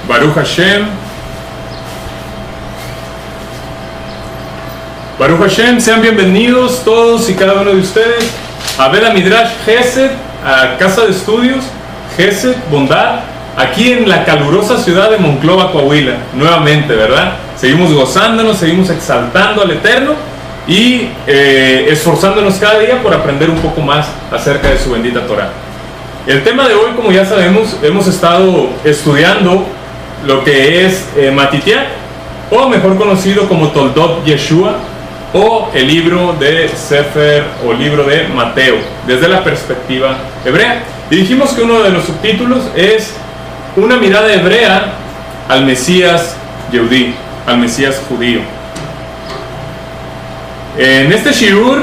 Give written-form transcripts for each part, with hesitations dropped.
Baruch Hashem. Baruch Hashem, sean bienvenidos todos y cada uno de ustedes a Beth Midrash Gesed, a Casa de Estudios Gesed, Bondad, aquí en la calurosa ciudad de Monclova, Coahuila. Nuevamente, ¿verdad? Seguimos gozándonos, seguimos exaltando al Eterno y esforzándonos cada día por aprender un poco más acerca de su bendita Torah. El tema de hoy, como ya sabemos, hemos estado estudiando lo que es Matitiá, o mejor conocido como Toldot Yeshua, o el libro de Sefer o libro de Mateo, desde la perspectiva hebrea. Y dijimos que uno de los subtítulos es una mirada hebrea al Mesías Yehudí, al Mesías judío. En este shiur,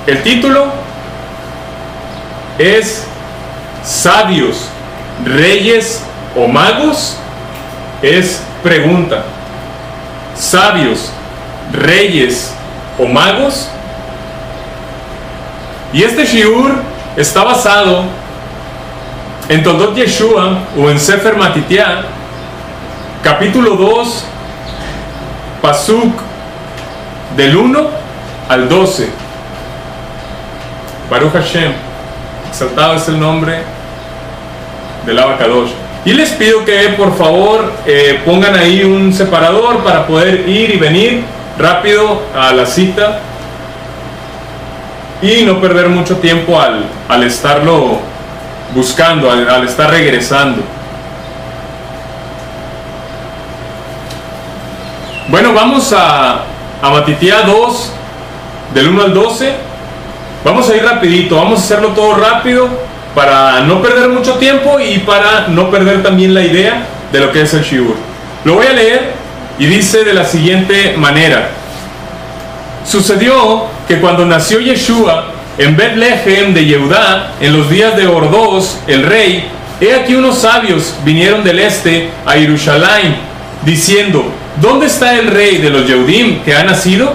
el título es ¿sabios, reyes o magos? Es pregunta. ¿Sabios, reyes o magos? Y este shiur está basado en Toldot Yeshua o en Sefer Matitiá, capítulo 2, pasuk del 1 al 12. Baruch Hashem, exaltado es el nombre del Abacadosh. Y les pido que por favor pongan ahí un separador para poder ir y venir rápido a la cita y no perder mucho tiempo al estarlo buscando, al estar regresando. Bueno, vamos a Matitiá 2 del 1 al 12. Vamos a ir rapidito, vamos a hacerlo todo rápido para no perder mucho tiempo y para no perder también la idea de lo que es el shiur. Lo voy a leer y dice de la siguiente manera: sucedió que cuando nació Yeshua en Betlehem de Yehudá, en los días de Ordos, el rey, he aquí unos sabios vinieron del este a Jerusalén, diciendo: ¿dónde está el rey de los Yehudim que ha nacido?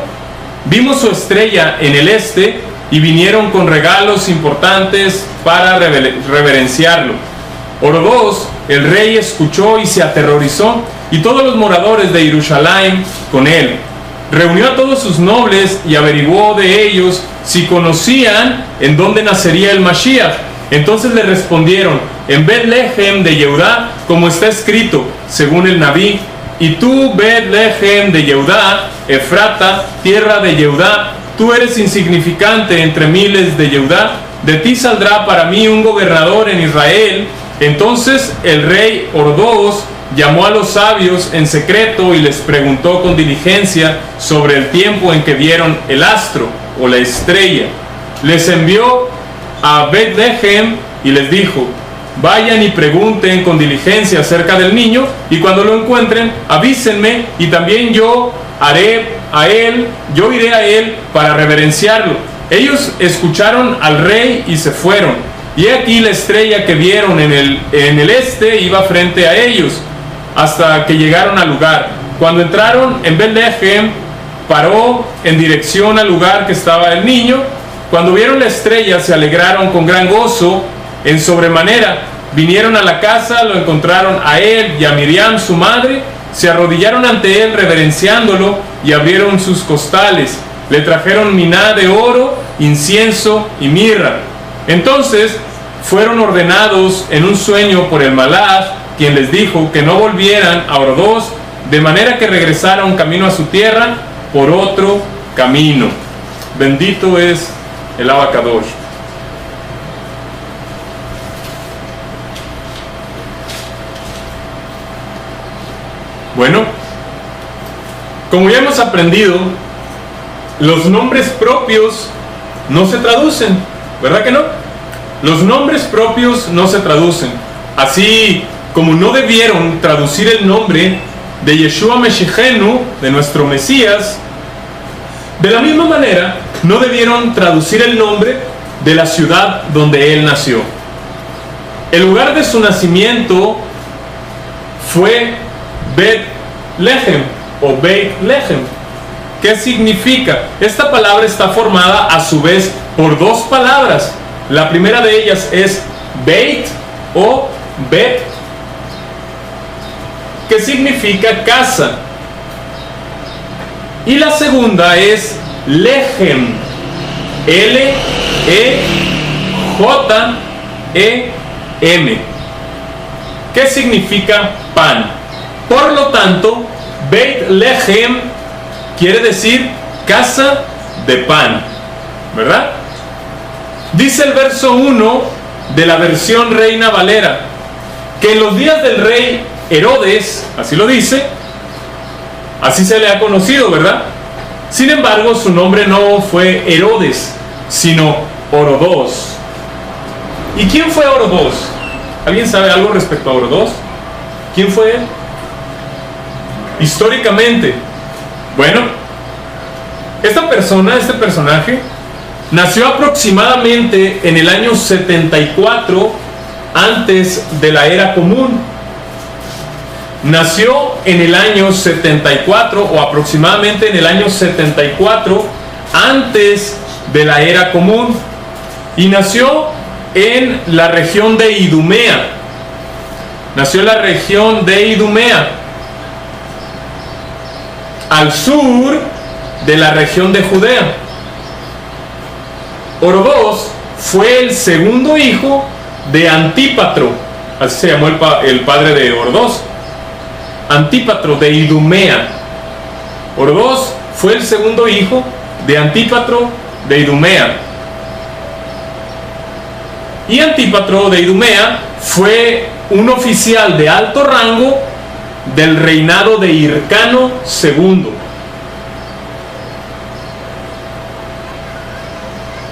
Vimos su estrella en el este y vinieron con regalos importantes para reverenciarlo. Ordos, el rey, escuchó y se aterrorizó, y todos los moradores de Jerusalén con él. Reunió a todos sus nobles y averiguó de ellos si conocían en dónde nacería el Mashiach. Entonces le respondieron: en Betlehem de Yehudá, como está escrito, según el Nabí: y tú, Betlehem de Yehudá, Efrata, tierra de Yehudá, tú eres insignificante entre miles de Yehudá, de ti saldrá para mí un gobernador en Israel. Entonces el rey Ordos llamó a los sabios en secreto y les preguntó con diligencia sobre el tiempo en que vieron el astro o la estrella. Les envió a Betlehem y les dijo: vayan y pregunten con diligencia acerca del niño, y cuando lo encuentren, avísenme, y también yo iré a él para reverenciarlo. Ellos escucharon al rey y se fueron, y aquí la estrella que vieron en el este iba frente a ellos, hasta que llegaron al lugar. Cuando entraron en Betlehem, paró en dirección al lugar que estaba el niño. Cuando vieron la estrella, se alegraron con gran gozo en sobremanera. Vinieron a la casa, lo encontraron a él y a Miriam su madre, se arrodillaron ante él reverenciándolo y abrieron sus costales. Le trajeron miná de oro, incienso y mirra. Entonces fueron ordenados en un sueño por el malach, quien les dijo que no volvieran a Ordos, de manera que regresaron camino a su tierra por otro camino. Bendito es el Abacadosh. Bueno, como ya hemos aprendido, los nombres propios no se traducen, ¿verdad que no? Los nombres propios no se traducen. Así como no debieron traducir el nombre de Yeshua Meshechenu, de nuestro Mesías, de la misma manera no debieron traducir el nombre de la ciudad donde él nació. El lugar de su nacimiento fue Betlehem o Beit Lehem. ¿Qué significa? Esta palabra está formada a su vez por dos palabras. La primera de ellas es Beit o Bet, que significa casa. Y la segunda es Lehem, L-E-J-E-M, que significa pan. Por lo tanto, Beit Lehem quiere decir casa de pan, ¿verdad? Dice el verso 1 de la versión Reina Valera que en los días del rey Herodes, así lo dice, así se le ha conocido, ¿verdad? Sin embargo, su nombre no fue Herodes, sino Orodos. ¿Y quién fue Orodos? ¿Alguien sabe algo respecto a Orodos? ¿Quién fue él? Históricamente, bueno, esta persona, este personaje, nació aproximadamente en el año 74 antes de la era común. Nació en el año 74 o aproximadamente en el año 74 antes de la era común, y nació en la región de Idumea. Nació en la región de Idumea, al sur de la región de Judea. Orodos fue el segundo hijo de Antípatro, así se llamó el padre de Orodos, Antípatro de Idumea. Orodos fue el segundo hijo de Antípatro de Idumea. Y Antípatro de Idumea fue un oficial de alto rango del reinado de Hircano II.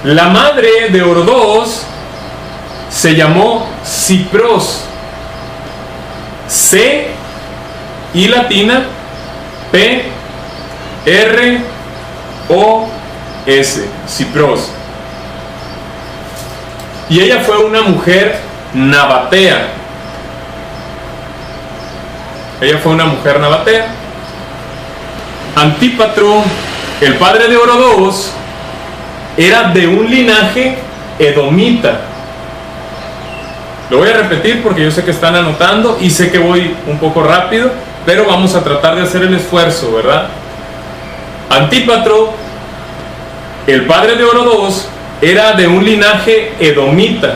La madre de Orodos se llamó Cipros, C y latina P R O S, Cipros. Y ella fue una mujer nabatea. Ella fue una mujer nabatea. Antípatro, el padre de Orodos, era de un linaje edomita. Lo voy a repetir porque yo sé que están anotando y sé que voy un poco rápido, pero vamos a tratar de hacer el esfuerzo, ¿verdad? Antípatro, el padre de Orodos, era de un linaje edomita.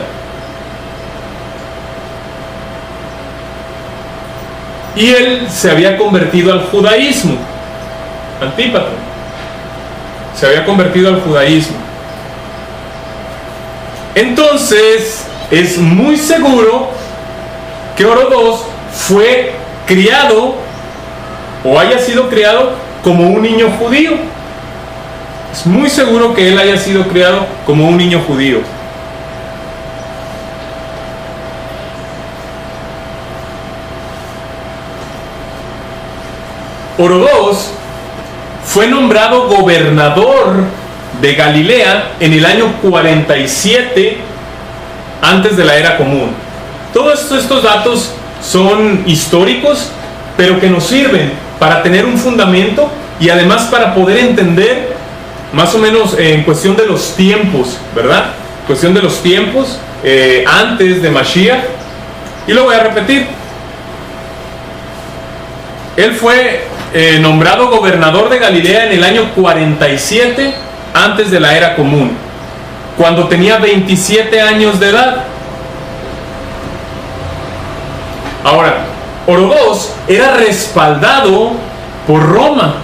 Y él se había convertido al judaísmo. Antípatro se había convertido al judaísmo. Entonces es muy seguro que Orodos fue criado o haya sido criado como un niño judío. Es muy seguro que él haya sido criado como un niño judío. Orodos fue nombrado gobernador de Galilea en el año 47 antes de la era común. Todos estos datos son históricos, pero que nos sirven para tener un fundamento y además para poder entender más o menos en cuestión de los tiempos, ¿verdad? Cuestión de los tiempos antes de Mashiach. Y lo voy a repetir. Él fue nombrado gobernador de Galilea en el año 47 antes de la era común, cuando tenía 27 años de edad. Ahora, Orodos era respaldado por Roma.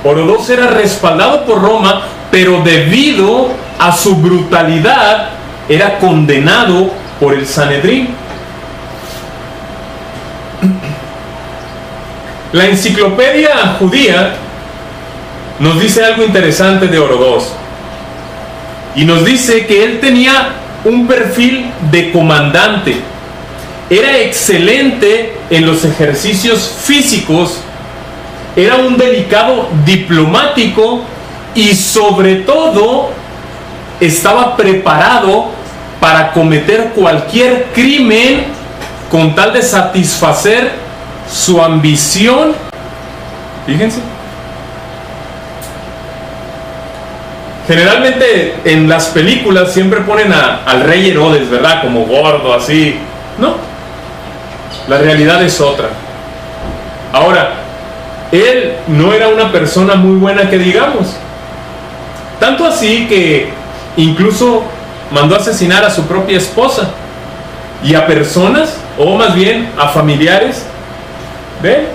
Orodos era respaldado por Roma, pero debido a su brutalidad era condenado por el Sanedrín. La enciclopedia judía nos dice algo interesante de Orodos, y nos dice que él tenía un perfil de comandante. Era excelente en los ejercicios físicos, era un delicado diplomático y sobre todo estaba preparado para cometer cualquier crimen con tal de satisfacer su ambición. Fíjense. Generalmente en las películas siempre ponen al rey Herodes, ¿verdad? Como gordo, así. No. La realidad es otra. Ahora, él no era una persona muy buena que digamos. Tanto así que incluso mandó asesinar a su propia esposa y a personas, o más bien a familiares de él.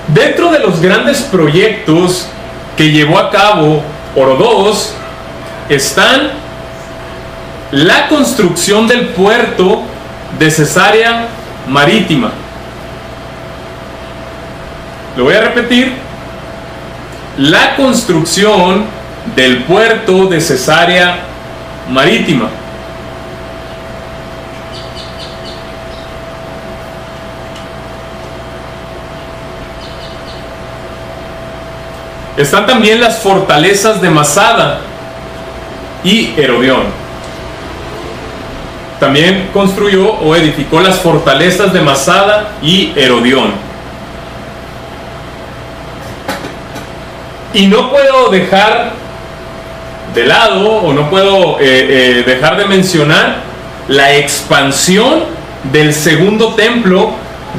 Dentro de los grandes proyectos que llevó a cabo Orodos están la construcción del puerto de Cesarea Marítima. Lo voy a repetir: la construcción del puerto de Cesarea Marítima. Están también las fortalezas de Masada y Herodión. También construyó o edificó las fortalezas de Masada y Herodión. Y no puedo dejar de lado, o no puedo dejar de mencionar la expansión del segundo templo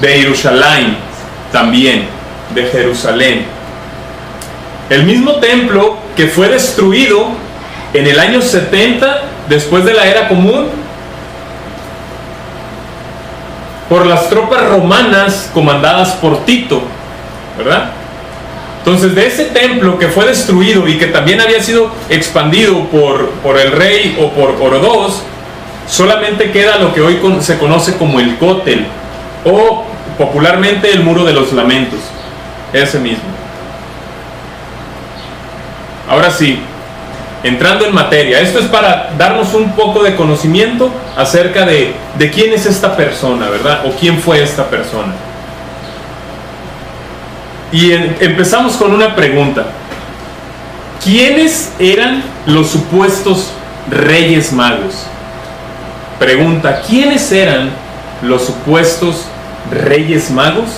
de Jerusalén, también de Jerusalén. El mismo templo que fue destruido en el año 70 después de la era común por las tropas romanas comandadas por Tito, ¿verdad? Entonces, de ese templo que fue destruido y que también había sido expandido por el rey o por Orodos, solamente queda lo que hoy se conoce como el Cótel, o popularmente el Muro de los Lamentos, ese mismo. Ahora sí, entrando en materia, esto es para darnos un poco de conocimiento acerca de quién es esta persona, ¿verdad? O quién fue esta persona. Y empezamos con una pregunta: ¿quiénes eran los supuestos reyes magos? Pregunta: ¿quiénes eran los supuestos reyes magos?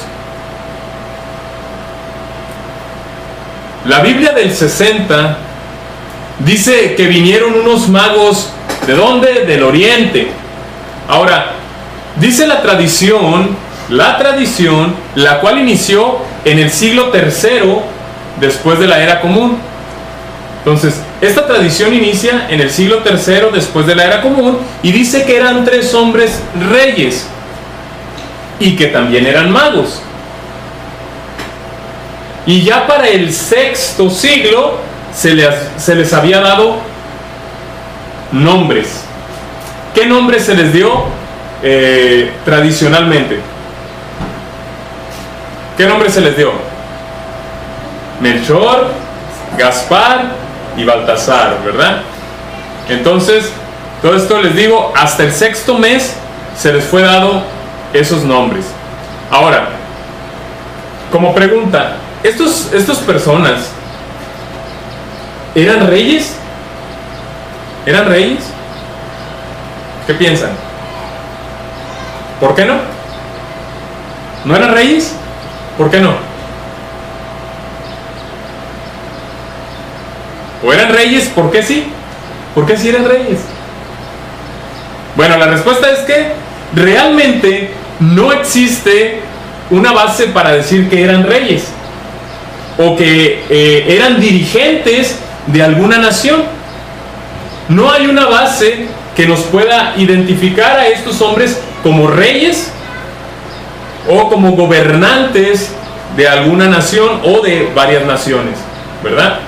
La Biblia del 60 dice que vinieron unos magos, ¿de dónde? Del oriente. Ahora, dice la tradición, la cual inició en el siglo III después de la era común. Entonces, esta tradición inicia en el siglo III después de la era común y dice que eran 3 hombres reyes y que también eran magos. Y ya para el VI siglo se les había dado nombres. ¿Qué nombres se les dio tradicionalmente? ¿Qué nombres se les dio? Melchor, Gaspar y Baltasar, ¿verdad? Entonces, todo esto les digo, hasta el 6º mes se les fue dado esos nombres. Ahora, como pregunta, ¿Estas personas eran reyes? ¿Eran reyes? ¿Qué piensan? ¿Por qué no? ¿No eran reyes? ¿Por qué no? ¿O eran reyes? ¿Por qué sí? ¿Por qué sí eran reyes? Bueno, la respuesta es que realmente no existe una base para decir que eran reyes o que eran dirigentes de alguna nación. No hay una base que nos pueda identificar a estos hombres como reyes o como gobernantes de alguna nación o de varias naciones, ¿verdad?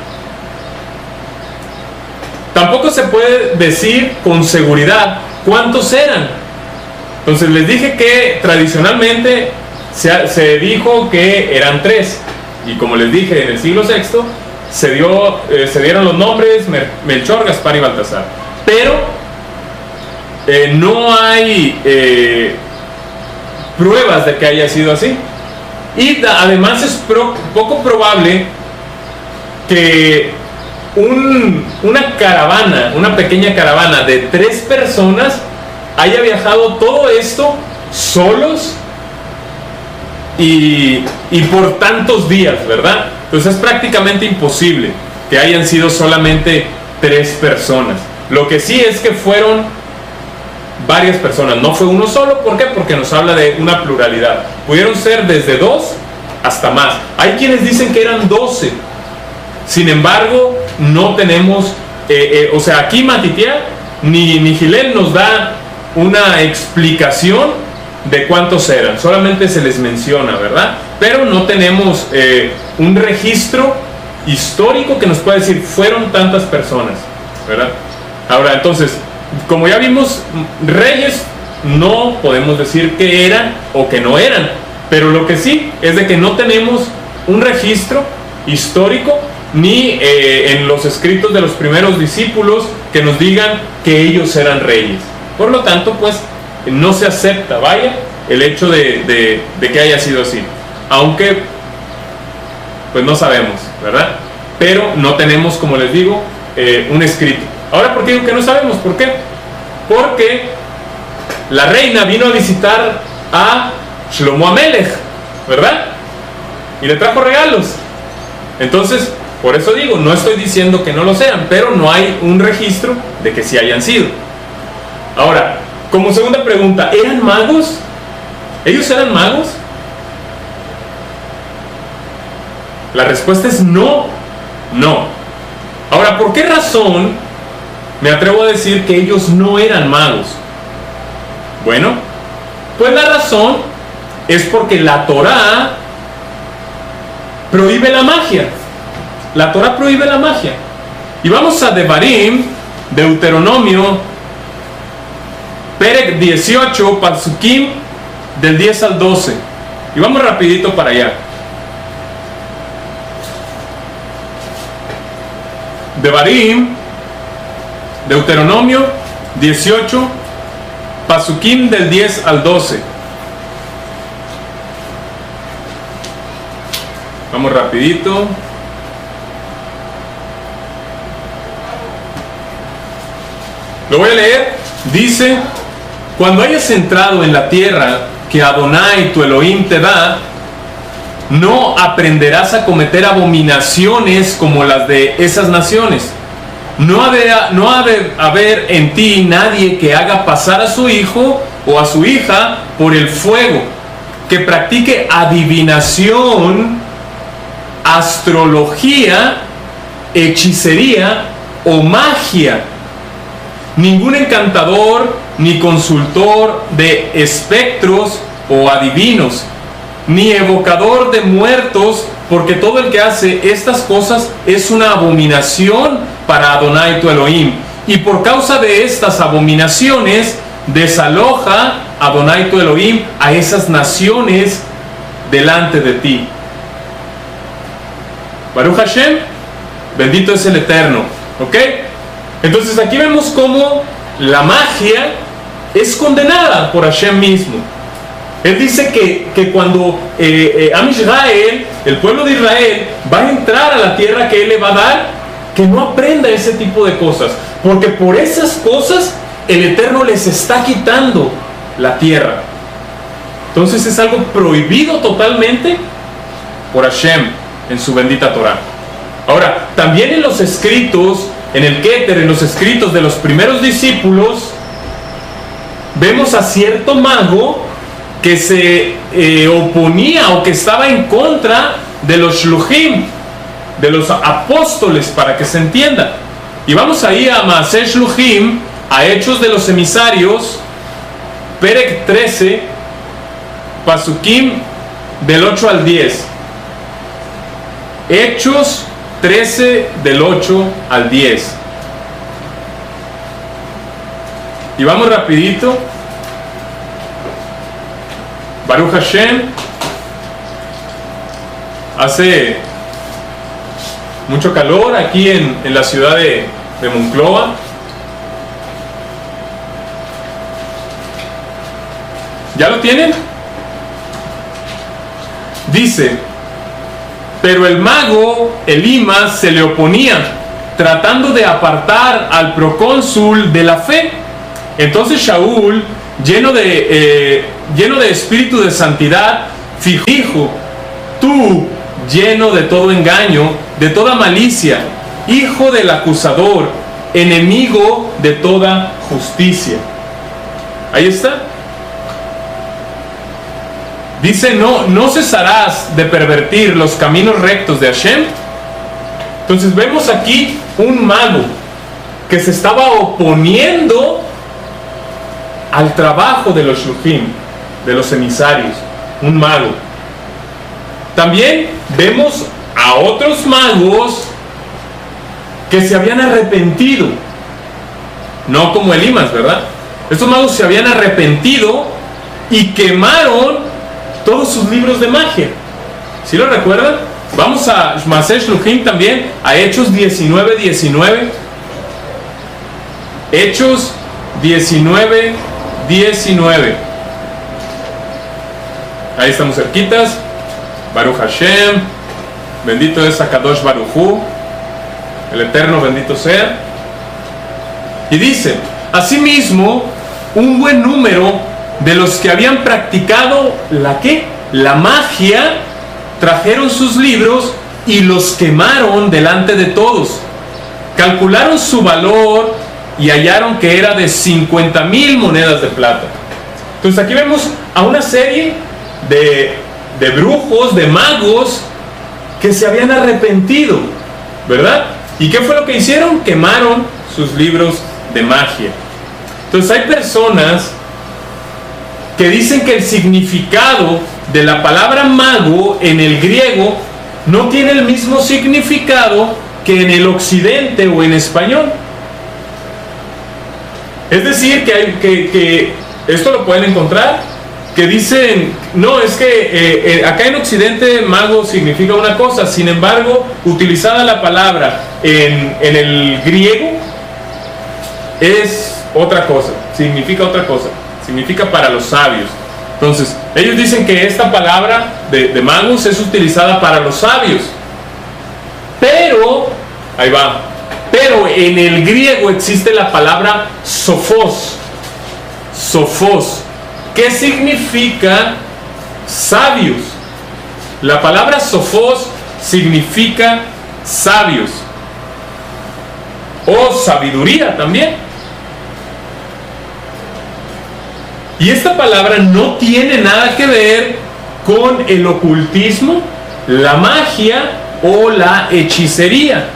Tampoco se puede decir con seguridad cuántos eran. Entonces les dije que tradicionalmente se dijo que eran 3. Y como les dije, en el siglo VI se dieron los nombres Melchor, Gaspar y Baltasar. Pero no hay pruebas de que haya sido así. Y además es poco probable que una pequeña caravana de 3 personas haya viajado todo esto solos y por tantos días, ¿verdad? Entonces es prácticamente imposible que hayan sido solamente 3 personas. Lo que sí es que fueron varias personas, no fue uno solo. ¿Por qué? Porque nos habla de una pluralidad. Pudieron ser desde 2 hasta más. Hay quienes dicen que eran 12. Sin embargo, no tenemos, o sea, aquí Matitiá ni Gilel nos da una explicación de cuántos eran. Solamente se les menciona, ¿verdad? Pero no tenemos un registro histórico que nos pueda decir fueron tantas personas, ¿verdad? Ahora, entonces, como ya vimos, reyes no podemos decir que eran o que no eran, pero lo que sí es de que no tenemos un registro histórico ni en los escritos de los primeros discípulos que nos digan que ellos eran reyes. Por lo tanto, pues no se acepta, vaya, el hecho de que haya sido así, aunque pues no sabemos, ¿verdad? Pero no tenemos, como les digo, un escrito. Ahora, ¿por qué digo que no sabemos? ¿Por qué? Porque la reina vino a visitar a Shlomo Amelech, ¿verdad? Y le trajo regalos. Entonces, por eso digo, no estoy diciendo que no lo sean, pero no hay un registro de que sí hayan sido. Ahora, como segunda pregunta, ¿eran magos? ¿Ellos eran magos? La respuesta es no, no. Ahora, ¿por qué razón me atrevo a decir que ellos no eran magos? Bueno, pues la razón es porque la Torá prohíbe la magia. La Torá prohíbe la magia. Y vamos a Devarim, Deuteronomio, Perek 18, Pasukim, del 10 al 12. Y vamos rapidito para allá. Devarim, Deuteronomio 18, Pasukim del 10 al 12. Vamos rapidito. Lo voy a leer. Dice: cuando hayas entrado en la tierra que Adonai tu Elohim te da, no aprenderás a cometer abominaciones como las de esas naciones. No ha de haber en ti nadie que haga pasar a su hijo o a su hija por el fuego, que practique adivinación, astrología, hechicería o magia. Ningún encantador ni consultor de espectros o adivinos, ni evocador de muertos, porque todo el que hace estas cosas es una abominación para Adonai tu Elohim. Y por causa de estas abominaciones desaloja Adonai tu Elohim a esas naciones delante de ti. Baruch Hashem, bendito es el Eterno. ¿Ok? Entonces aquí vemos cómo la magia es condenada por Hashem mismo. Él dice que cuando Am Israel, el pueblo de Israel, va a entrar a la tierra que Él le va a dar, que no aprenda ese tipo de cosas, porque por esas cosas el Eterno les está quitando la tierra. Entonces es algo prohibido totalmente por Hashem en su bendita Torah. Ahora, también en los escritos, en el Keter, en los escritos de los primeros discípulos, vemos a cierto mago que se oponía o que estaba en contra de los shluchim, de los apóstoles, para que se entienda. Y vamos ahí a Maaseh Shluchim, a Hechos de los Emisarios, Perek 13, Pasukim del 8 al 10. Hechos 13 del 8 al 10. Y vamos rapidito. Baruch Hashem, hace mucho calor aquí en la ciudad de Monclova. ¿Ya lo tienen? Dice: pero el mago Elimas se le oponía, tratando de apartar al procónsul de la fe. Entonces Shaul, lleno de espíritu de santidad, dijo: tú, lleno de todo engaño, de toda malicia, hijo del acusador, enemigo de toda justicia. Ahí está. Dice, no cesarás de pervertir los caminos rectos de Hashem. Entonces vemos aquí un mago que se estaba oponiendo al trabajo de los shluchim, de los emisarios. Un mago. También vemos a otros magos que se habían arrepentido. No como Elimas, ¿verdad? Estos magos se habían arrepentido y quemaron todos sus libros de magia. ¿Sí lo recuerdan? Vamos a Maaseh Shluchim también, a Hechos 19:19. Hechos 19:19. Ahí estamos cerquitas. Baruch Hashem. Bendito es Akadosh Baruj Hu, el Eterno bendito sea. Y dice, asimismo, un buen número de los que habían practicado la magia, trajeron sus libros y los quemaron delante de todos. Calcularon su valor y hallaron que era de 50,000 monedas de plata. Entonces aquí vemos a una serie de brujos, de magos, que se habían arrepentido, ¿verdad? ¿Y qué fue lo que hicieron? Quemaron sus libros de magia. Entonces hay personas que dicen que el significado de la palabra mago en el griego no tiene el mismo significado que en el occidente o en español. Es decir, que esto lo pueden encontrar, que dicen, no, es que acá en occidente mago significa una cosa, sin embargo, utilizada la palabra en el griego es otra cosa, significa otra cosa, significa para los sabios. Entonces, ellos dicen que esta palabra de magos es utilizada para los sabios, pero, ahí va, pero en el griego existe la palabra sophos, ¿qué significa sabios? La palabra sophos significa sabios o sabiduría también. Y esta palabra no tiene nada que ver con el ocultismo, la magia o la hechicería.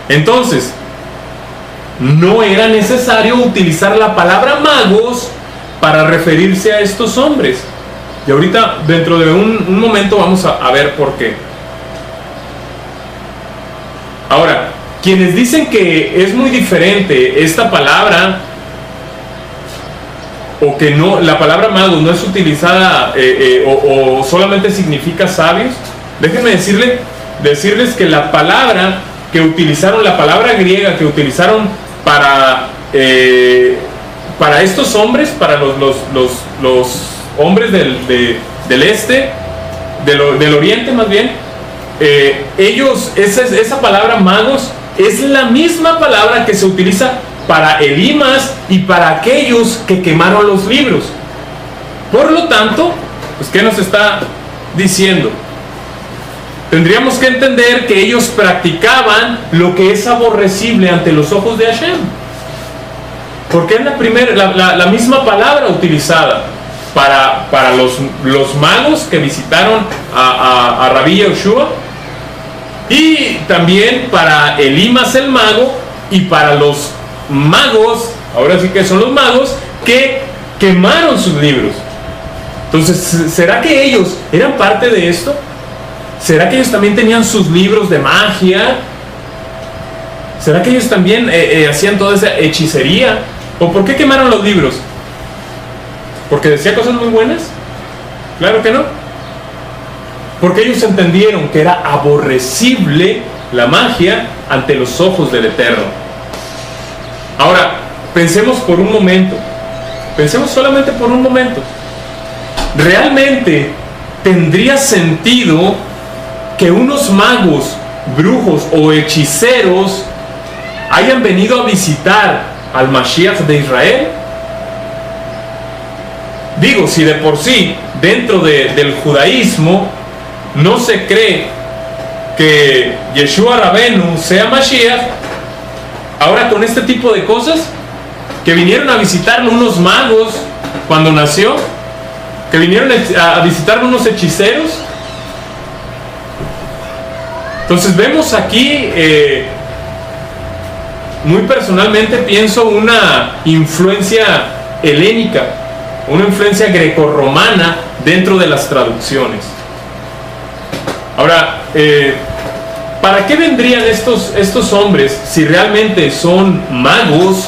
Entonces, no era necesario utilizar la palabra magos para referirse a estos hombres. Y ahorita, dentro de un momento, vamos a ver por qué. Ahora, quienes dicen que es muy diferente esta palabra, o que no, la palabra mago no es utilizada o solamente significa sabios, déjenme decirles que la palabra que utilizaron, la palabra griega que utilizaron para estos hombres, para los hombres del este, del oriente más bien, ellos, esa palabra magos es la misma palabra que se utiliza para Elimas y para aquellos que quemaron los libros. Por lo tanto, pues, ¿qué nos está diciendo? Tendríamos que entender que ellos practicaban lo que es aborrecible ante los ojos de Hashem, porque es la misma palabra utilizada para los magos que visitaron a Rabbi Yehoshua, y también para Elimas el mago, y para los magos, ahora sí que son los magos, que quemaron sus libros. Entonces, ¿será que ellos eran parte de esto? ¿Será que ellos también tenían sus libros de magia? ¿Será que ellos también hacían toda esa hechicería? ¿O por qué quemaron los libros? ¿Porque decía cosas muy buenas? Claro que no. Porque ellos entendieron que era aborrecible la magia ante los ojos del Eterno. Ahora, pensemos por un momento. Pensemos solamente por un momento. ¿Realmente tendría sentido que unos magos, brujos o hechiceros hayan venido a visitar al Mashiach de Israel? Digo, si de por sí dentro del judaísmo no se cree que Yeshua Rabenu sea Mashiach, ahora con este tipo de cosas, que vinieron a visitarlo unos magos cuando nació, que vinieron a visitarlo unos hechiceros. Entonces vemos aquí, muy personalmente pienso una influencia helénica, una influencia grecorromana dentro de las traducciones. Ahora, ¿para qué vendrían estos hombres si realmente son magos?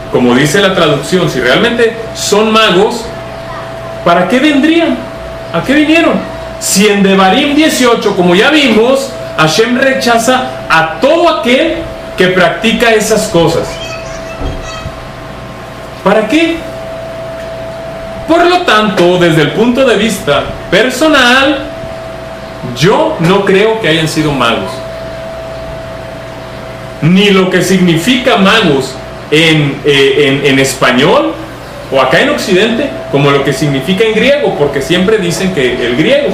Como dice la traducción, si realmente son magos, ¿para qué vendrían? ¿A qué vinieron? Si en Devarim 18, como ya vimos, Hashem rechaza a todo aquel que practica esas cosas. ¿Para qué? Por lo tanto, desde el punto de vista personal, yo no creo que hayan sido magos. Ni lo que significa magos en español o acá en Occidente, como lo que significa en griego, porque siempre dicen que el griego.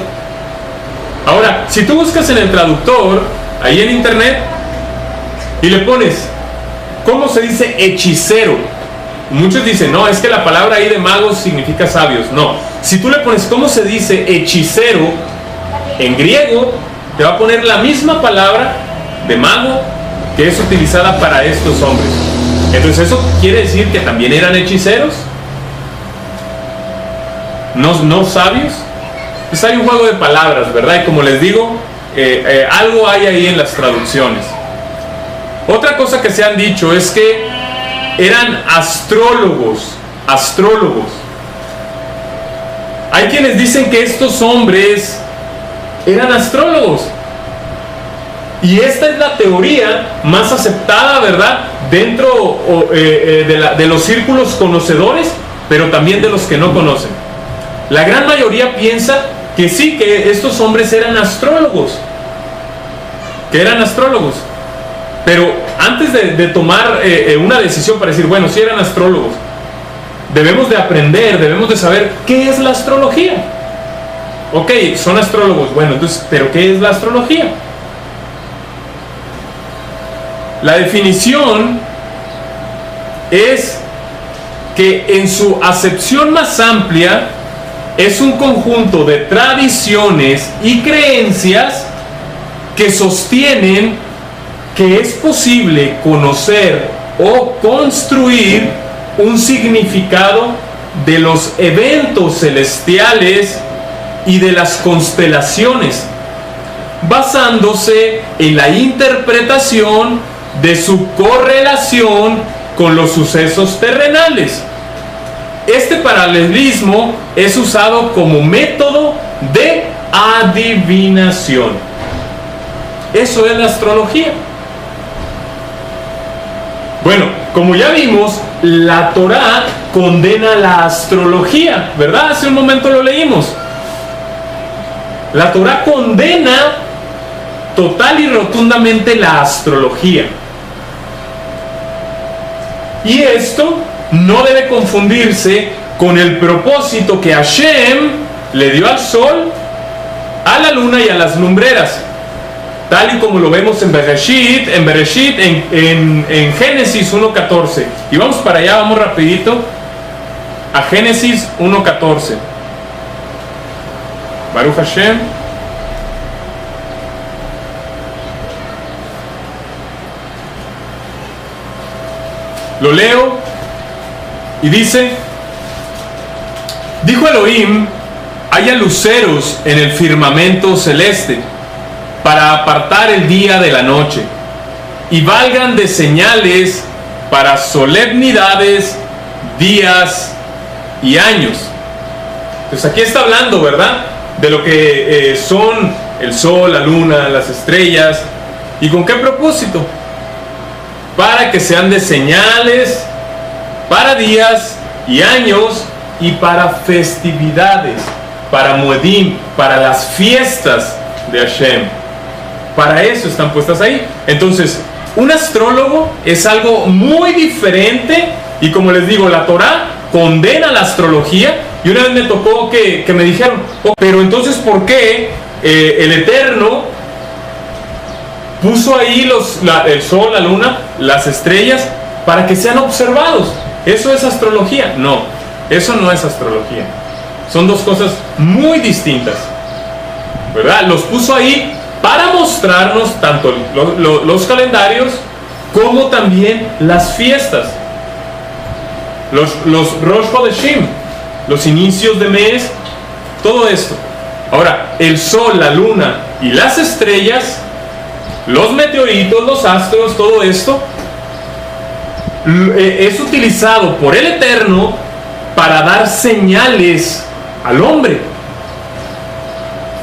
Ahora, si tú buscas en el traductor, ahí en internet, y le pones, ¿cómo se dice hechicero? Muchos dicen, no, es que la palabra ahí de magos significa sabios. No, si tú le pones, ¿cómo se dice hechicero? En griego, te va a poner la misma palabra de mago que es utilizada para estos hombres. Entonces, ¿eso quiere decir que también eran hechiceros? ¿No sabios? Pues hay un juego de palabras, ¿verdad? Y como les digo, algo hay ahí en las traducciones. Otra cosa que se han dicho es que eran astrólogos. Hay quienes dicen que estos hombres eran astrólogos. Y esta es la teoría más aceptada, ¿verdad? Dentro de los círculos conocedores, pero también de los que no conocen. La gran mayoría piensa que sí, que estos hombres eran astrólogos. Pero antes de tomar una decisión para decir, bueno, si eran astrólogos, debemos de aprender, debemos de saber qué es la astrología. Ok, son astrólogos, bueno, entonces, ¿pero qué es la astrología? La definición es que en su acepción más amplia es un conjunto de tradiciones y creencias que sostienen que es posible conocer o construir un significado de los eventos celestiales y de las constelaciones, basándose en la interpretación de su correlación con los sucesos terrenales. Este paralelismo es usado como método de adivinación. Eso es la astrología. Bueno, como ya vimos, la Torá condena la astrología, ¿verdad? Hace un momento lo leímos. La Torá condena total y rotundamente la astrología. Y esto no debe confundirse con el propósito que Hashem le dio al sol, a la luna y a las lumbreras, tal y como lo vemos en Bereshit, en Génesis 1:14. Y vamos para allá, vamos rapidito a Génesis 1:14. Baruch Hashem. Lo leo y dice: dijo Elohim, haya luceros en el firmamento celeste para apartar el día de la noche, y valgan de señales para solemnidades, días y años. Entonces aquí está hablando, ¿verdad?, de lo que son el sol, la luna, las estrellas. ¿Y con qué propósito? Para que sean de señales, para días y años, y para festividades, para Moedim, para las fiestas de Hashem. Para eso están puestas ahí. Entonces, un astrólogo es algo muy diferente, y como les digo, la Torá condena la astrología. Y una vez me tocó que me dijeron, pero entonces, ¿por qué el Eterno puso ahí el sol, la luna, las estrellas, para que sean observados. ¿Eso es astrología? No, eso no es astrología. Son dos cosas muy distintas, ¿verdad? Los puso ahí para mostrarnos tanto los calendarios como también las fiestas. Los Rosh Hodeshim, los inicios de mes, todo esto. Ahora, el sol, la luna y las estrellas, los meteoritos, los astros, todo esto es utilizado por el Eterno para dar señales al hombre,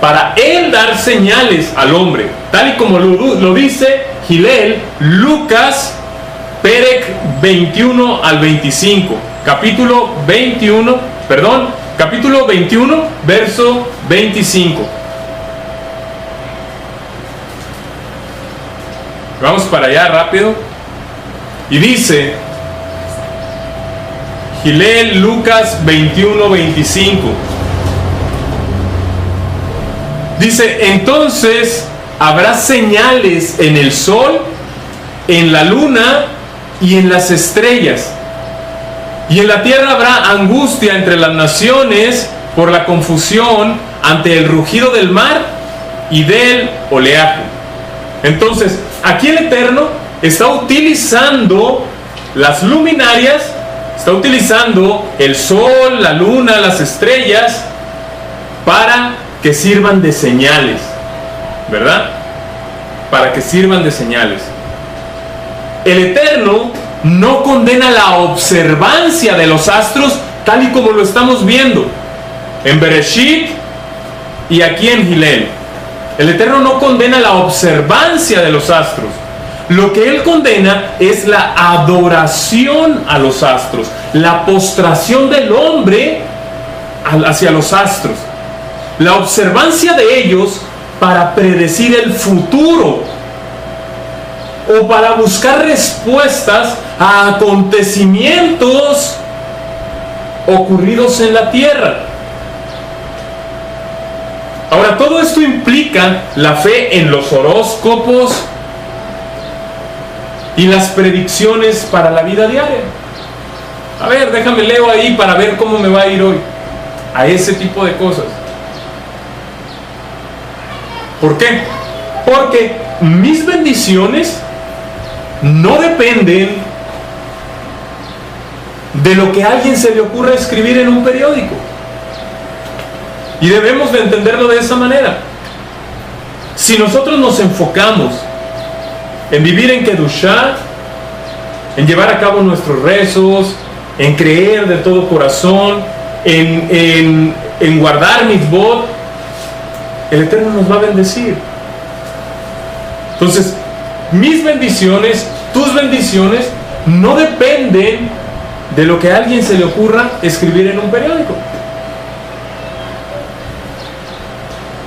para él dar señales al hombre, tal y como lo dice Hillel, Lucas Perek 21 al 25, capítulo 21, verso 25. Vamos para allá rápido. Y dice Hillel, Lucas 21, 25. Dice: entonces habrá señales en el sol, en la luna y en las estrellas. Y en la tierra habrá angustia entre las naciones por la confusión ante el rugido del mar y del oleaje. Entonces, aquí el Eterno está utilizando las luminarias, está utilizando el sol, la luna, las estrellas, para que sirvan de señales, ¿verdad? Para que sirvan de señales. El Eterno no condena la observancia de los astros tal y como lo estamos viendo en Bereshit y aquí en Hillel. El Eterno no condena la observancia de los astros. Lo que Él condena es la adoración a los astros, la postración del hombre hacia los astros, la observancia de ellos para predecir el futuro o para buscar respuestas a acontecimientos ocurridos en la tierra. Ahora, todo esto implica la fe en los horóscopos y las predicciones para la vida diaria. A ver, déjame leo ahí para ver cómo me va a ir hoy. A ese tipo de cosas. ¿Por qué? Porque mis bendiciones no dependen de lo que a alguien se le ocurra escribir en un periódico. Y debemos de entenderlo de esa manera. Si nosotros nos enfocamos en vivir en Kedushá, en llevar a cabo nuestros rezos, en creer de todo corazón, en guardar mitzvot, el Eterno nos va a bendecir. Entonces, mis bendiciones, tus bendiciones, no dependen de lo que a alguien se le ocurra escribir en un periódico.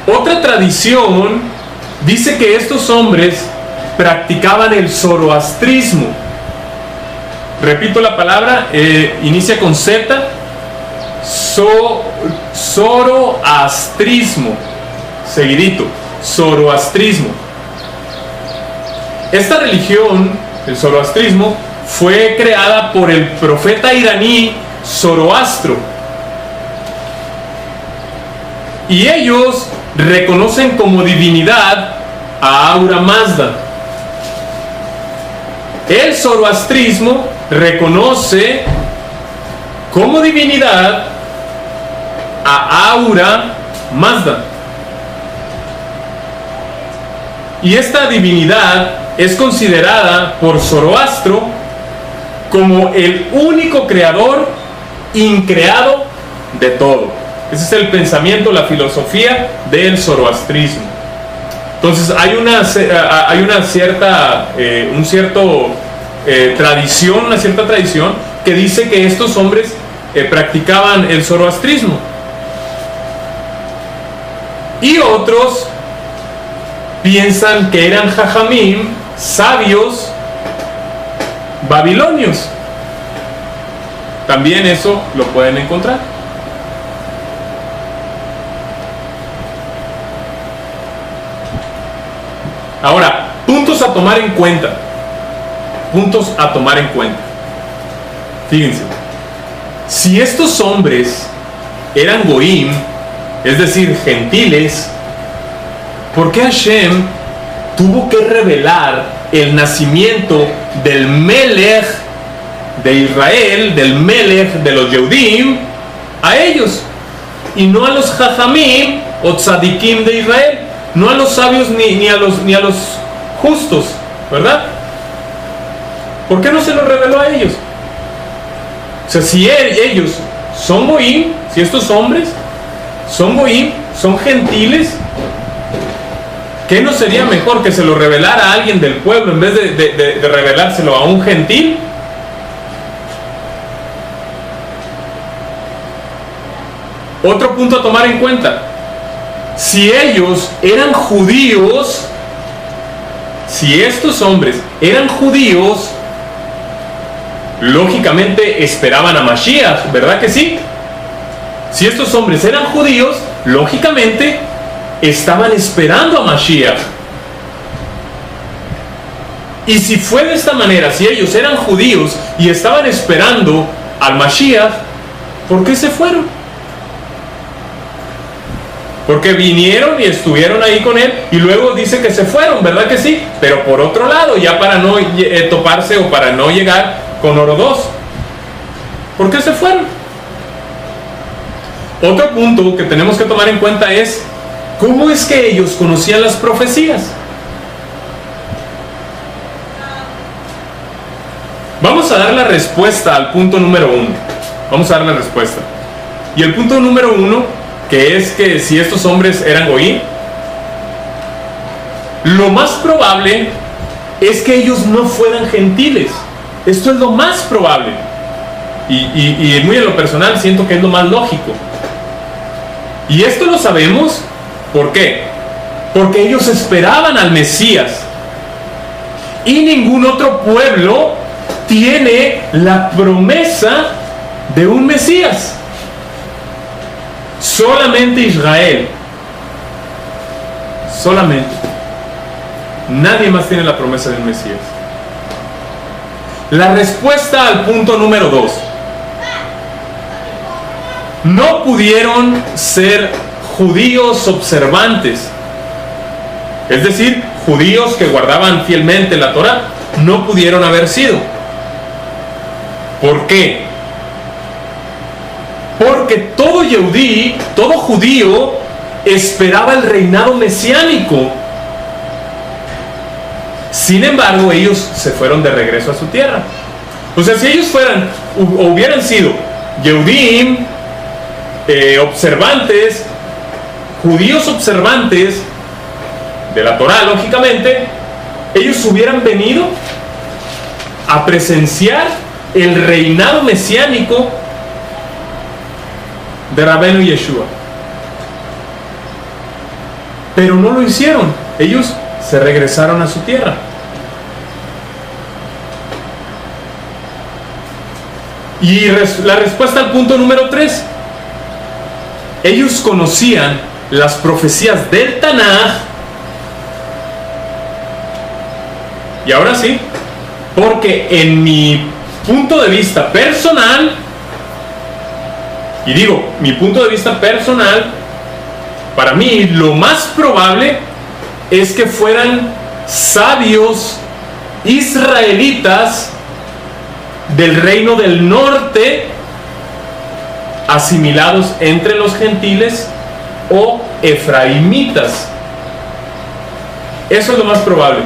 Otra tradición dice que estos hombres practicaban el zoroastrismo. Repito la palabra, inicia con Z, zoroastrismo, seguidito, zoroastrismo. Esta religión, el zoroastrismo, fue creada por el profeta iraní Zoroastro. Y ellos reconocen como divinidad a Ahura Mazda. El zoroastrismo reconoce como divinidad a Ahura Mazda. Y esta divinidad es considerada por Zoroastro como el único creador increado de todo. Ese es el pensamiento, la filosofía del zoroastrismo. Entonces hay una cierta tradición que dice que estos hombres practicaban el zoroastrismo. Y otros piensan que eran jajamim, sabios babilonios. También eso lo pueden encontrar. Ahora, puntos a tomar en cuenta. puntos a tomar en cuenta. Fíjense, si estos hombres eran goim, es decir, gentiles, ¿por qué Hashem tuvo que revelar el nacimiento del Melech de Israel, del Melech de los Yehudim, a ellos, y no a los Jajamim o Tzadikim de Israel, no a los sabios ni a los justos, ¿verdad? ¿Por qué no se lo reveló a ellos? O sea, si ellos son goim, si estos hombres son goim, son gentiles, ¿qué no sería mejor que se lo revelara a alguien del pueblo en vez de revelárselo a un gentil? Otro punto a tomar en cuenta: si ellos eran judíos, si estos hombres eran judíos, lógicamente esperaban a Mashiach, ¿verdad que sí? Si estos hombres eran judíos, lógicamente estaban esperando a Mashiach. Y si fue de esta manera, si ellos eran judíos y estaban esperando al Mashiach, ¿por qué se fueron? Porque vinieron y estuvieron ahí con él y luego dice que se fueron, ¿verdad que sí? Pero por otro lado, ya para no toparse o para no llegar con oro 2. ¿Por qué se fueron? Otro punto que tenemos que tomar en cuenta es ¿cómo es que ellos conocían las profecías? Vamos a dar la respuesta al punto número 1. Vamos a dar la respuesta. Y el punto número 1, que es que si estos hombres eran goí, lo más probable es que ellos no fueran gentiles. Esto es lo más probable. Y muy en lo personal siento que es lo más lógico. Y esto lo sabemos, ¿por qué? Porque ellos esperaban al Mesías. Y ningún otro pueblo tiene la promesa de un Mesías. Solamente Israel. Solamente. Nadie más tiene la promesa del Mesías. La respuesta al punto número 2. No pudieron ser judíos observantes. Es decir, judíos que guardaban fielmente la Torá. No pudieron haber sido. ¿Por qué? Porque todo Yehudí, todo judío, esperaba el reinado mesiánico. Sin embargo, ellos se fueron de regreso a su tierra. O sea, si ellos fueran o hubieran sido Yehudim, observantes, judíos observantes de la Torá, lógicamente, ellos hubieran venido a presenciar el reinado mesiánico de Rabbeinu Yeshua. Pero no lo hicieron. Ellos se regresaron a su tierra. Y la respuesta al punto número 3. Ellos conocían las profecías del Tanaj. Y ahora sí, porque en mi punto de vista personal, y digo, mi punto de vista personal, para mí lo más probable es que fueran sabios israelitas del reino del norte, asimilados entre los gentiles o efraimitas. Eso es lo más probable,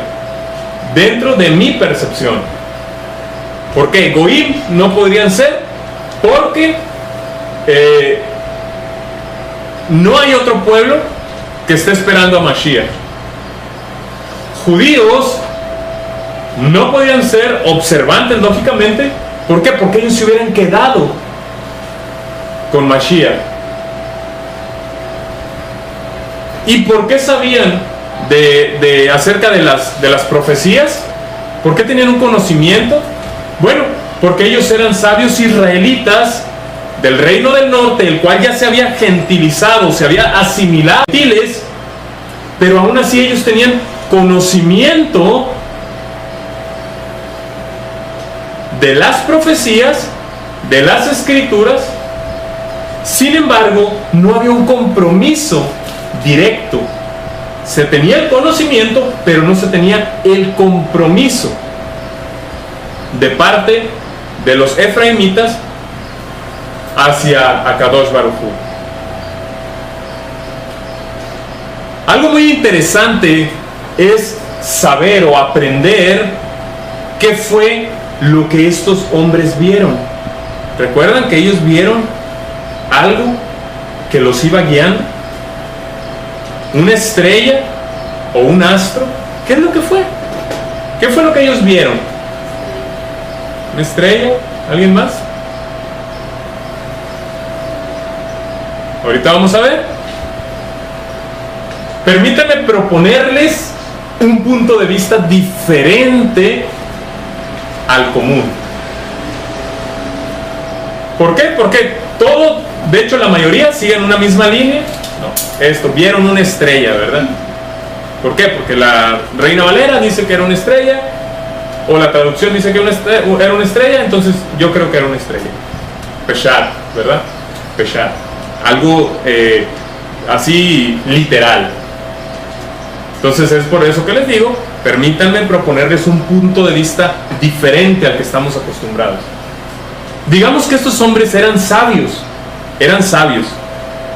dentro de mi percepción. ¿Por qué? Goim no podrían ser, porque no hay otro pueblo que esté esperando a Mashiach. Judíos no podían ser observantes, lógicamente. ¿Por qué? Porque ellos se hubieran quedado con Mashiach. ¿Y por qué sabían acerca de las profecías? ¿Por qué tenían un conocimiento? Bueno, porque ellos eran sabios israelitas del reino del norte, el cual ya se había gentilizado, se había asimilado a gentiles, pero aún así ellos tenían conocimiento de las profecías, de las escrituras. Sin embargo, no había un compromiso directo. Se tenía el conocimiento, pero no se tenía el compromiso de parte de los efraimitas hacia Akadosh Baruj Hu. Algo muy interesante es saber o aprender qué fue lo que estos hombres vieron. ¿Recuerdan que ellos vieron algo que los iba guiando? ¿Una estrella o un astro? ¿Qué es lo que fue? ¿Qué fue lo que ellos vieron? ¿Una estrella? ¿Alguien más? Ahorita vamos a ver. Permítanme proponerles un punto de vista diferente al común. ¿Por qué? Porque todo, de hecho la mayoría siguen una misma línea. No, vieron una estrella, ¿verdad? ¿Por qué? Porque la Reina Valera dice que era una estrella, o la traducción dice que era una estrella, entonces yo creo que era una estrella. Peshar, ¿verdad? Peshar. Algo así literal. Entonces es por eso que les digo, permítanme proponerles un punto de vista diferente al que estamos acostumbrados. Digamos que estos hombres eran sabios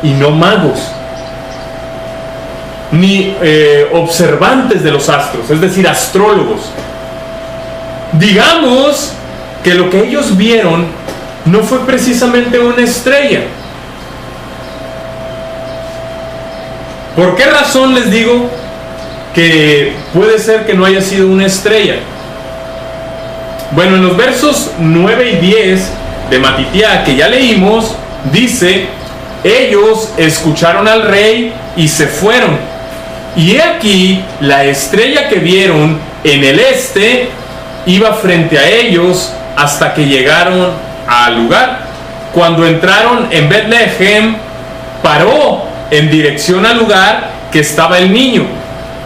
y no magos, ni observantes de los astros, es decir, astrólogos. Digamos que lo que ellos vieron no fue precisamente una estrella. ¿Por qué razón les digo que puede ser que no haya sido una estrella? Bueno, en los versos 9 y 10 de Matitiá, que ya leímos, dice: ellos escucharon al rey y se fueron, y he aquí la estrella que vieron en el este iba frente a ellos hasta que llegaron al lugar. Cuando entraron en Betlehem, paró en dirección al lugar que estaba el niño.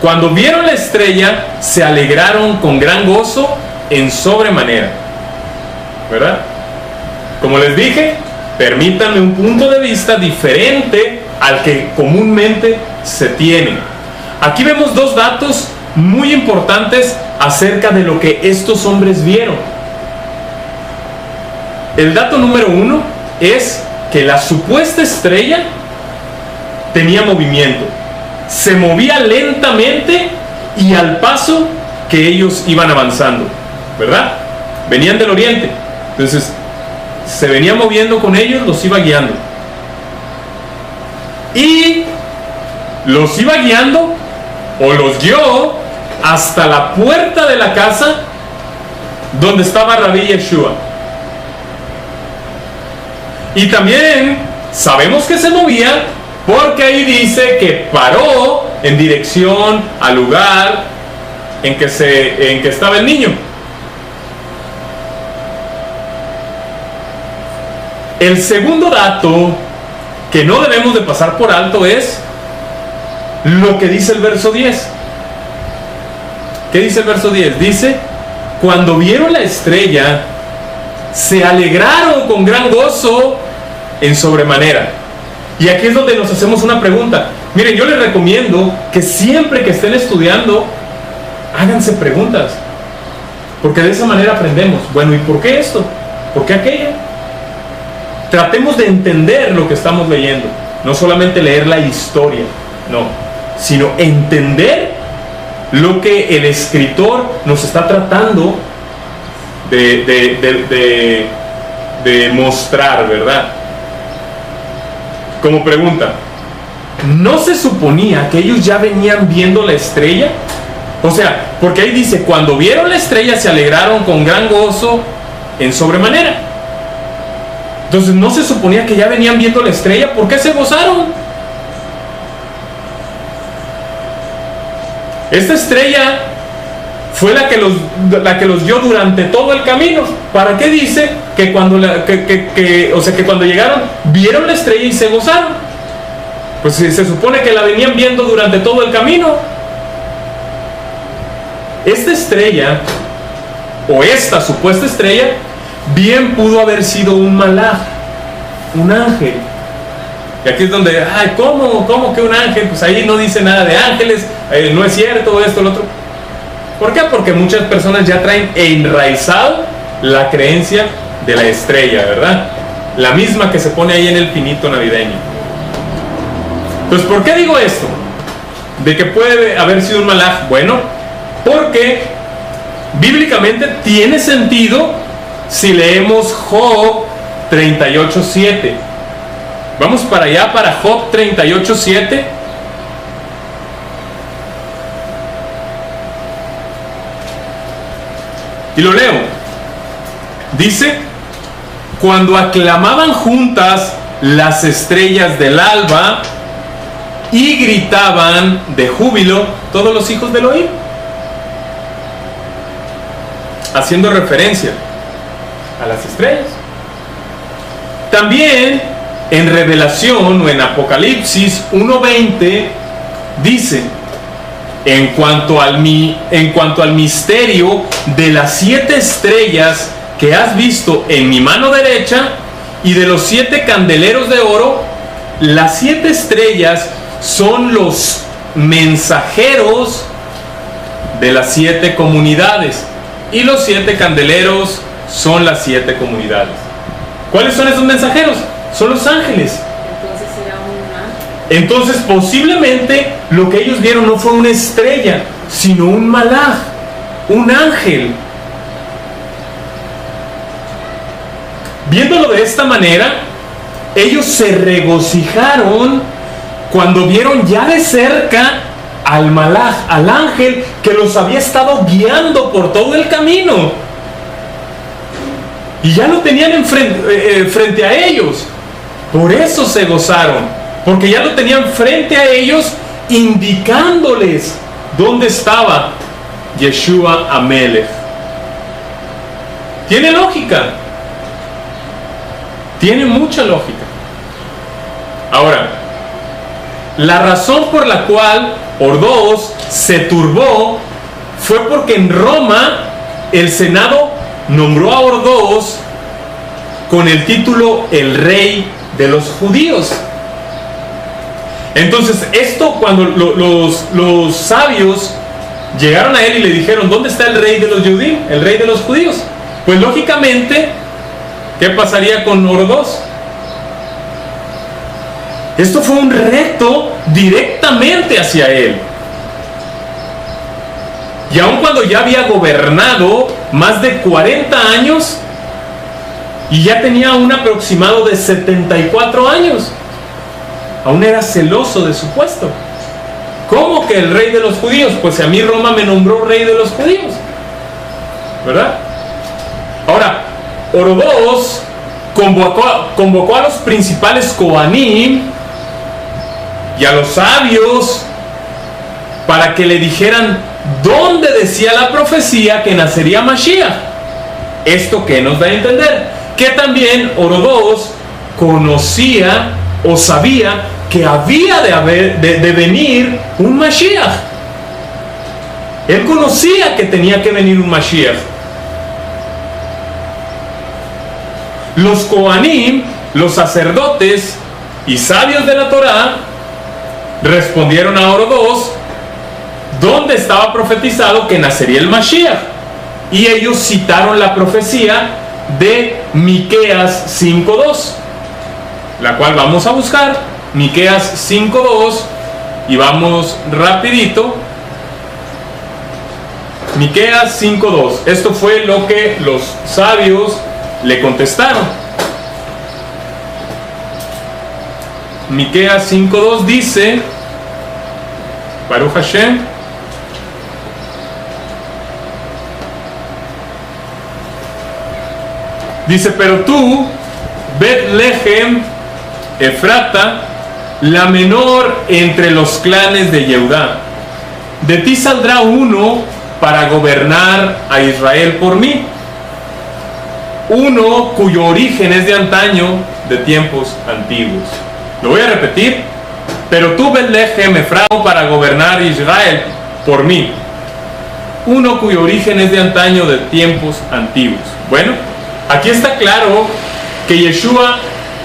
Cuando vieron la estrella, se alegraron con gran gozo en sobremanera. ¿Verdad? Como les dije, permítanme un punto de vista diferente al que comúnmente se tiene. Aquí vemos dos datos muy importantes acerca de lo que estos hombres vieron. El dato número uno es que la supuesta estrella tenía movimiento. Se movía lentamente y al paso que ellos iban avanzando, ¿verdad? Venían del oriente, entonces se venía moviendo con ellos, los iba guiando. Y los iba guiando, o los guió, hasta la puerta de la casa donde estaba Rabí Yeshua. Y también sabemos que se movía porque ahí dice que paró en dirección al lugar en que estaba el niño. El segundo dato que no debemos de pasar por alto es lo que dice el verso 10. ¿Qué dice el verso 10? Dice: cuando vieron la estrella, se alegraron con gran gozo en sobremanera. Y aquí es donde nos hacemos una pregunta. Miren, yo les recomiendo que siempre que estén estudiando, háganse preguntas, porque de esa manera aprendemos. Bueno, ¿y por qué esto? ¿Por qué aquello? Tratemos de entender lo que estamos leyendo, no solamente leer la historia, no, sino entender lo que el escritor nos está tratando de mostrar, ¿verdad? Como pregunta, ¿no se suponía que ellos ya venían viendo la estrella? O sea, porque ahí dice: cuando vieron la estrella se alegraron con gran gozo en sobremanera. Entonces, ¿no se suponía que ya venían viendo la estrella? ¿Por qué se gozaron? Esta estrella fue la que los guió durante todo el camino. ¿Para qué dice que cuando llegaron vieron la estrella y se gozaron? Pues se supone que la venían viendo durante todo el camino. Esta estrella, o esta supuesta estrella, bien pudo haber sido un malaj, un ángel. Y aquí es donde, ay, ¿cómo que un ángel? Pues ahí no dice nada de ángeles, no es cierto, esto, lo otro. ¿Por qué? Porque muchas personas ya traen enraizado la creencia de la estrella, ¿verdad? La misma que se pone ahí en el pinito navideño. Pues, ¿por qué digo esto? De que puede haber sido un malaj. Bueno, porque bíblicamente tiene sentido si leemos Job 38:7. Vamos para allá, para Job 38:7. Y lo leo. Dice: cuando aclamaban juntas las estrellas del alba y gritaban de júbilo todos los hijos del Elohim. Haciendo referencia a las estrellas. También en Revelación o en Apocalipsis 1:20 dice: en cuanto al misterio de las 7 estrellas que has visto en mi mano derecha y de los 7 candeleros de oro, las 7 estrellas son los mensajeros de las 7 comunidades y los 7 candeleros son las 7 comunidades. ¿Cuáles son esos mensajeros? Son los ángeles. Entonces era un ángel. Entonces posiblemente lo que ellos vieron no fue una estrella, sino un malaj, un ángel. Viéndolo de esta manera, ellos se regocijaron cuando vieron ya de cerca al malaj, al ángel que los había estado guiando por todo el camino. Y ya lo tenían frente a ellos. Por eso se gozaron, porque ya lo tenían frente a ellos, indicándoles dónde estaba Yeshua Amelech. Tiene lógica. Tiene mucha lógica. Ahora, la razón por la cual Ordos se turbó fue porque en Roma el Senado nombró a Ordos con el título el rey de los judíos. Entonces esto, cuando los sabios llegaron a él y le dijeron: ¿dónde está el rey de los judíos? El rey de los judíos. Pues lógicamente, ¿qué pasaría con Ordos? Esto fue un reto directamente hacia él. Y aun cuando ya había gobernado más de 40 años y ya tenía un aproximado de 74 años, aún era celoso de su puesto. ¿Cómo que el rey de los judíos? Pues a mí Roma me nombró rey de los judíos, ¿verdad? Ahora, Ordos convocó a los principales Kohanim y a los sabios para que le dijeran dónde decía la profecía que nacería Mashiach. ¿Esto qué nos da a entender? Que también Ordos conocía o sabía que había de venir un Mashiach. Él conocía que tenía que venir un Mashiach. Los Kohanim, los sacerdotes y sabios de la Torá, respondieron a Ordos dónde estaba profetizado que nacería el Mashiach, y ellos citaron la profecía de Miqueas 5:2, la cual vamos a buscar. Miqueas 5:2, y vamos rapidito. Miqueas 5:2. Esto fue lo que los sabios le contestaron. Miqueas 5:2 dice, Baruch Hashem, dice: pero tú, Betlehem Efrata, la menor entre los clanes de Yehudá, de ti saldrá uno para gobernar a Israel por mí, uno cuyo origen es de antaño, de tiempos antiguos. Lo voy a repetir: pero tú, Betlehem Efrata, para gobernar Israel por mí, uno cuyo origen es de antaño, de tiempos antiguos. Bueno, aquí está claro que Yeshua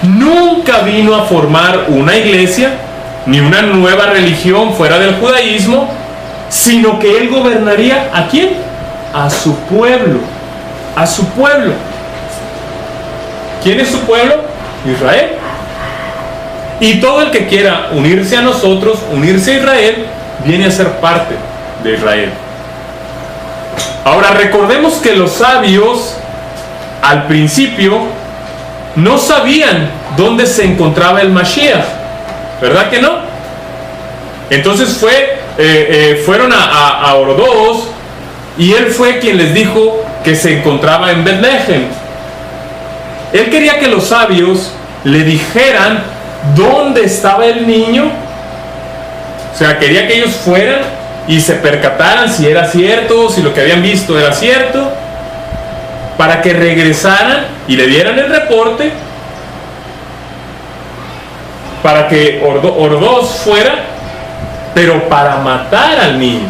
nunca vino a formar una iglesia ni una nueva religión fuera del judaísmo, sino que él gobernaría ¿a quién? A su pueblo, a su pueblo. ¿Quién es su pueblo? Israel. Y todo el que quiera unirse a nosotros, unirse a Israel, viene a ser parte de Israel. Ahora recordemos que los sabios al principio no sabían dónde se encontraba el Mashiach, ¿verdad que no? Entonces fueron a Ordos y él fue quien les dijo que se encontraba en Betlehem. Él quería que los sabios le dijeran dónde estaba el niño. O sea, quería que ellos fueran y se percataran si era cierto, si lo que habían visto era cierto, para que regresaran y le dieran el reporte, para que Ordos fuera, pero para matar al niño,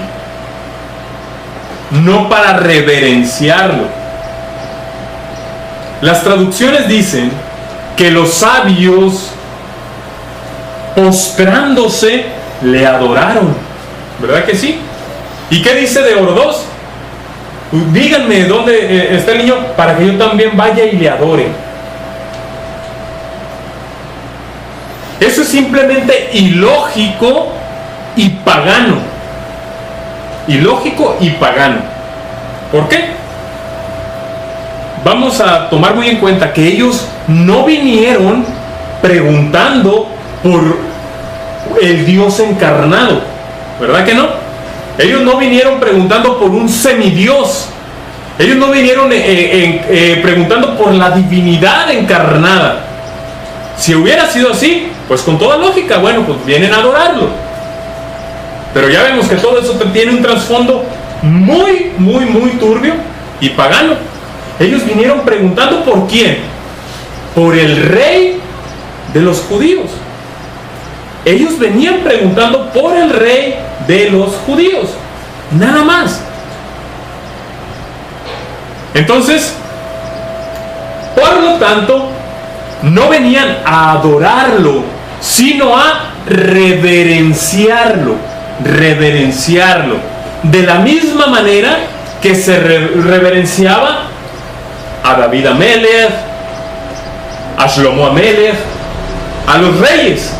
no para reverenciarlo. Las traducciones dicen que los sabios, postrándose, le adoraron, ¿verdad que sí? ¿Y qué dice de Ordos? Díganme dónde está el niño para que yo también vaya y le adore. Eso es simplemente ilógico y pagano. Ilógico y pagano. ¿Por qué? Vamos a tomar muy en cuenta que ellos no vinieron preguntando por el Dios encarnado, ¿verdad que no? Ellos no vinieron preguntando por un semidios. Ellos no vinieron preguntando por la divinidad encarnada. Si hubiera sido así, pues con toda lógica, bueno, pues vienen a adorarlo. Pero ya vemos que todo eso tiene un trasfondo muy, muy, muy turbio y pagano. Ellos vinieron preguntando por quién. Por el rey de los judíos. Ellos venían preguntando por el rey de los judíos, nada más. Entonces, por lo tanto, no venían a adorarlo, sino a reverenciarlo, de la misma manera que se reverenciaba a David Amelech, a Shlomo Amelech, a los reyes,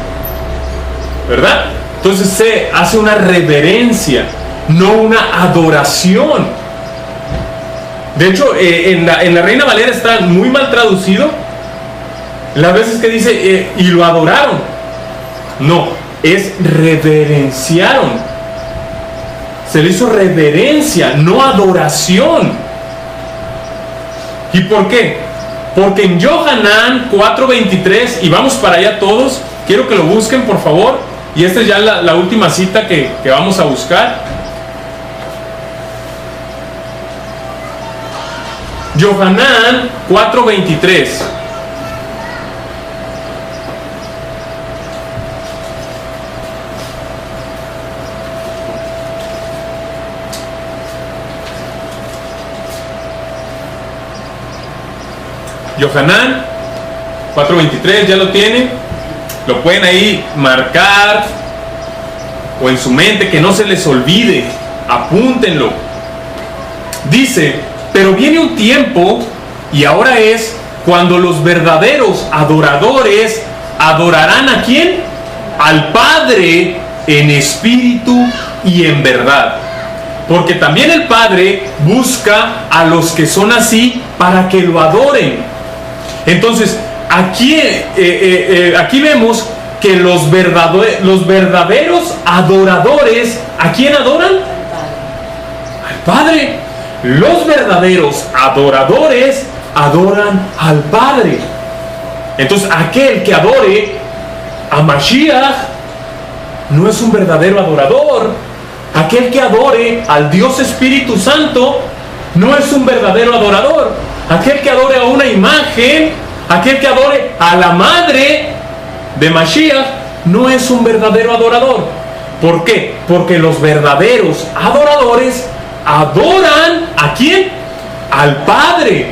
¿verdad? Entonces se hace una reverencia, no una adoración. De hecho, en la Reina Valera está muy mal traducido las veces que dice y lo adoraron. No, es reverenciaron. Se le hizo reverencia, no adoración. ¿Y por qué? Porque en Yohanan 4:23, y vamos para allá todos, quiero que lo busquen por favor, y esta es ya la última cita que vamos a buscar. Yohanan 4:23. Yohanan 4:23, ya lo tienen, lo pueden ahí marcar o en su mente, que no se les olvide, apúntenlo. Dice: pero viene un tiempo, y ahora es, cuando los verdaderos adoradores adorarán ¿a quién? Al Padre en espíritu y en verdad. Porque también el Padre busca a los que son así para que lo adoren. Entonces, aquí vemos que los verdaderos adoradores, ¿a quién adoran? Al Padre. Los verdaderos adoradores adoran al Padre. Entonces, aquel que adore a Mashiach no es un verdadero adorador. Aquel que adore al Dios Espíritu Santo no es un verdadero adorador. Aquel que adore a una imagen, aquel que adore a la madre de Mashiach, no es un verdadero adorador. ¿Por qué? Porque los verdaderos adoradores adoran ¿a quién? Al Padre.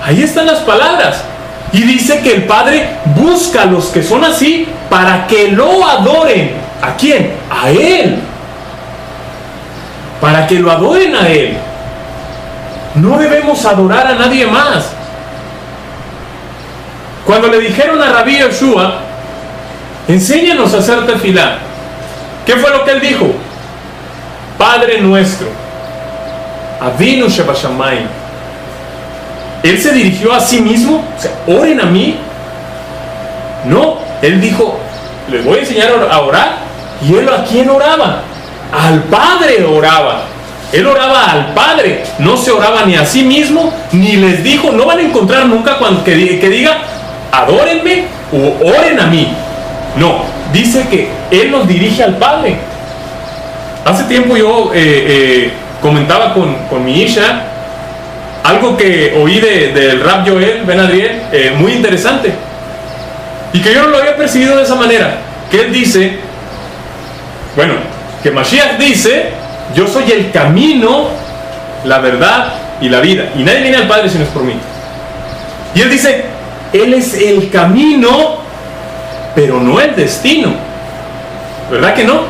Ahí están las palabras. Y dice que el Padre busca a los que son así para que lo adoren. ¿A quién? A Él. Para que lo adoren a Él. No debemos adorar a nadie más. Cuando le dijeron a Rabí Yoshua, enséñanos a hacer tefilá, ¿qué fue lo que él dijo? Padre nuestro, Avinu Shebashamayim. Él se dirigió a sí mismo, o sea, oren a mí. No, él dijo, les voy a enseñar a orar. ¿Y él a quién oraba? Al Padre oraba. Él oraba al Padre, no se oraba ni a sí mismo, ni les dijo, no van a encontrar nunca que diga, adórenme o oren a mí. No, dice que Él nos dirige al Padre. Hace tiempo yo comentaba con mi hija algo que oí del Rab Joel Ben Adriel, muy interesante, y que yo no lo había percibido de esa manera. Que él dice, bueno, que Mashiach dice, yo soy el camino, la verdad y la vida, y nadie viene al Padre si no es por mí. Y él dice, Él es el camino, pero no el destino. ¿Verdad que no?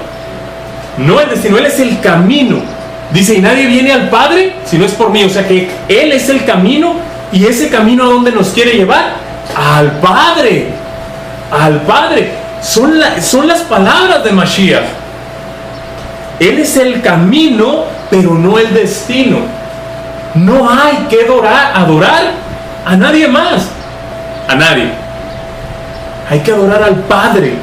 No el destino, Él es el camino. Dice, y nadie viene al Padre si no es por mí. O sea que Él es el camino, y ese camino, ¿a dónde nos quiere llevar? Al Padre. Al Padre. Son las palabras de Mashiach. Él es el camino, pero no el destino. No hay que adorar a nadie más. A nadie. Hay que adorar al Padre.